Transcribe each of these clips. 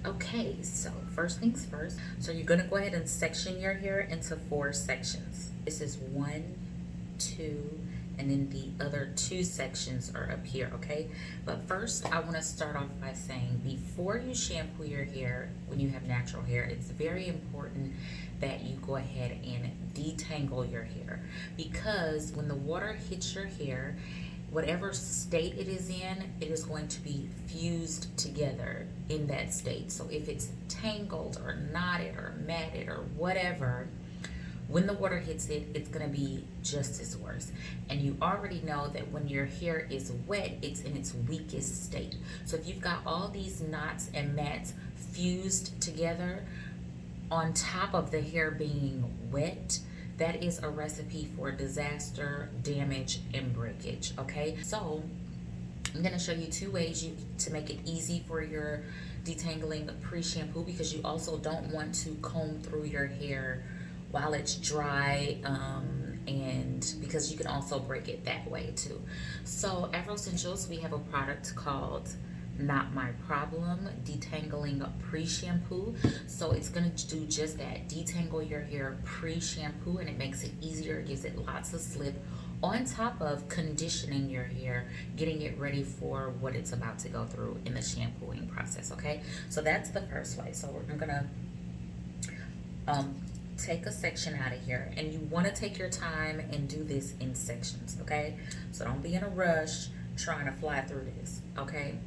Okay, so first things first. So you're gonna go ahead and section your hair into 4 sections. This is one, two, and then the other 2 sections are up here, okay? But first, I wanna start off by saying before you shampoo your hair, when you have natural hair, it's very important that you go ahead and detangle your hair, because when the water hits your hair, whatever state it is going to be fused together in that state. So if it's tangled or knotted or matted or whatever, when the water hits it, it's going to be just as worse. And you already know that when your hair is wet, it's in its weakest state. So if you've got all these knots and mats fused together on top of the hair being wet, that is a recipe for disaster, damage, and breakage. Okay, so I'm going to show you 2 ways to make it easy for your detangling pre-shampoo, because you also don't want to comb through your hair while it's dry, and because you can also break it that way too. So Afrocentials, we have a product called Not My Problem Detangling Pre-Shampoo. So it's going to do just that, detangle your hair pre-shampoo, and it makes it easier, it gives it lots of slip, on top of conditioning your hair, getting it ready for what it's about to go through in the shampooing process. Okay, so that's the first way. So I'm gonna take a section out of here, and you want to take your time and do this in sections. Okay, so don't be in a rush trying to fly through this. Okay,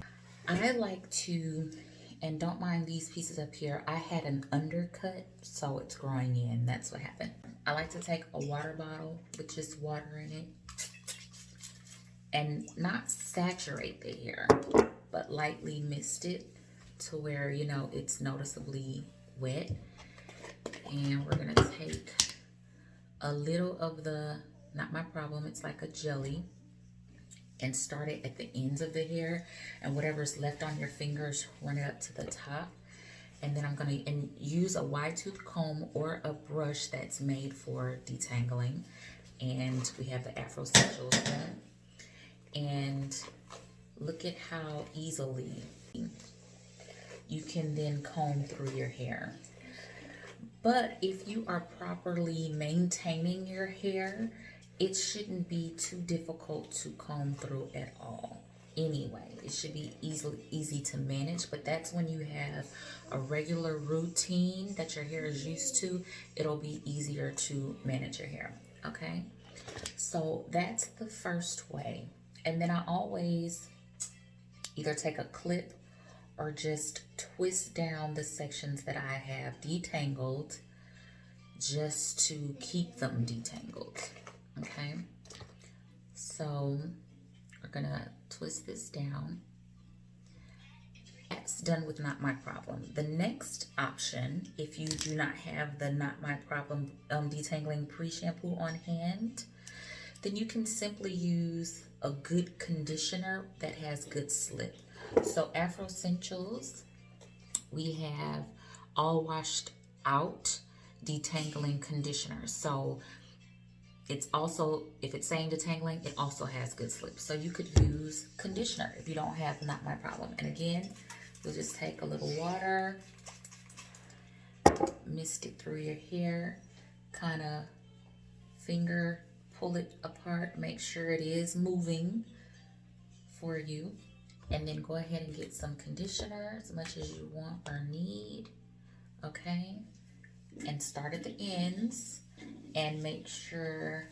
I like to, and don't mind these pieces up here, I had an undercut, so it's growing in. That's what happened. I like to take a water bottle with just water in it and not saturate the hair, but lightly mist it to where, you know, it's noticeably wet. And we're gonna take a little of the Not My Problem, it's like a jelly, and start it at the ends of the hair, and whatever's left on your fingers, run it up to the top. And then I'm gonna use a wide tooth comb or a brush that's made for detangling. And we have the Afrocentials one. And look at how easily you can then comb through your hair. But if you are properly maintaining your hair, it shouldn't be too difficult to comb through at all. Anyway, it should be easy to manage, but that's when you have a regular routine that your hair is used to, it'll be easier to manage your hair. Okay, so that's the first way. And then I always either take a clip or just twist down the sections that I have detangled, just to keep them detangled. Okay, so we're gonna twist this down. That's done with Not My Problem. The next option, if you do not have the Not My Problem detangling pre-shampoo on hand, then you can simply use a good conditioner that has good slip. So Afrocentials, we have all washed out detangling conditioner. So it's also, if it's saying detangling, it also has good slip. So you could use conditioner if you don't have Not My Problem. And again, you'll just take a little water, mist it through your hair, kind of finger pull it apart, make sure it is moving for you, and then go ahead and get some conditioner as much as you want or need. Okay, and start at the ends and make sure,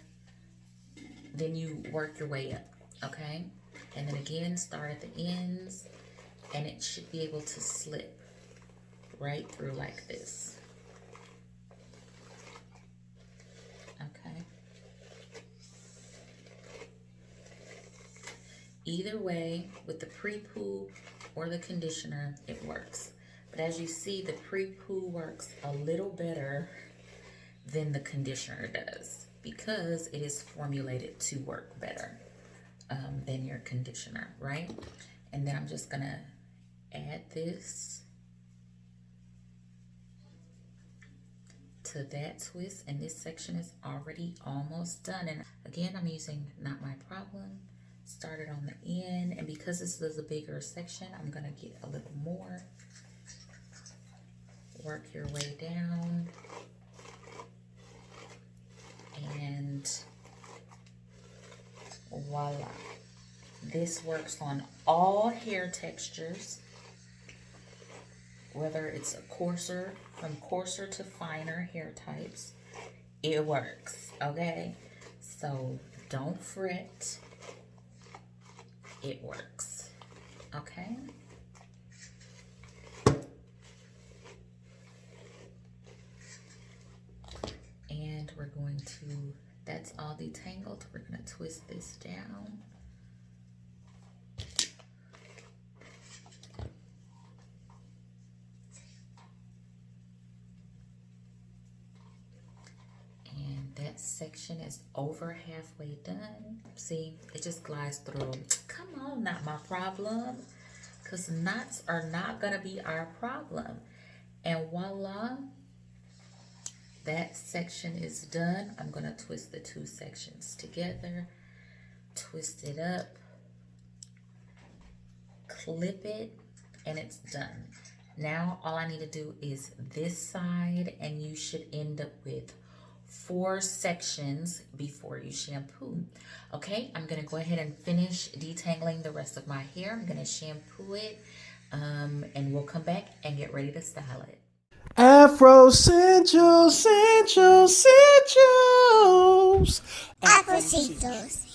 then you work your way up. Okay, and then again start at the ends, and it should be able to slip right through like this. Okay, either way, with the pre-poo or the conditioner, it works. But as you see, the pre-poo works a little better than the conditioner does, because it is formulated to work better than your conditioner, right? And then I'm just gonna add this to that twist, and this section is already almost done. And again, I'm using Not My Problem. Started on the end, and because this is a bigger section, I'm gonna get a little more. work your way down. And voila. This works on all hair textures, whether it's from coarser to finer hair types. It works, okay? So don't fret. It works, okay? And we're going to, that's all detangled. We're going to twist this down. And that section is over halfway done. See, it just glides through. Come on, not my problem. Because knots are not going to be our problem. And voila. That section is done. I'm going to twist the two sections together, twist it up, clip it, and it's done. Now all I need to do is this side, and you should end up with 4 sections before you shampoo. Okay, I'm going to go ahead and finish detangling the rest of my hair. I'm going to shampoo it, and we'll come back and get ready to style it. Afrocentials, Afrocentials. Afrocentials.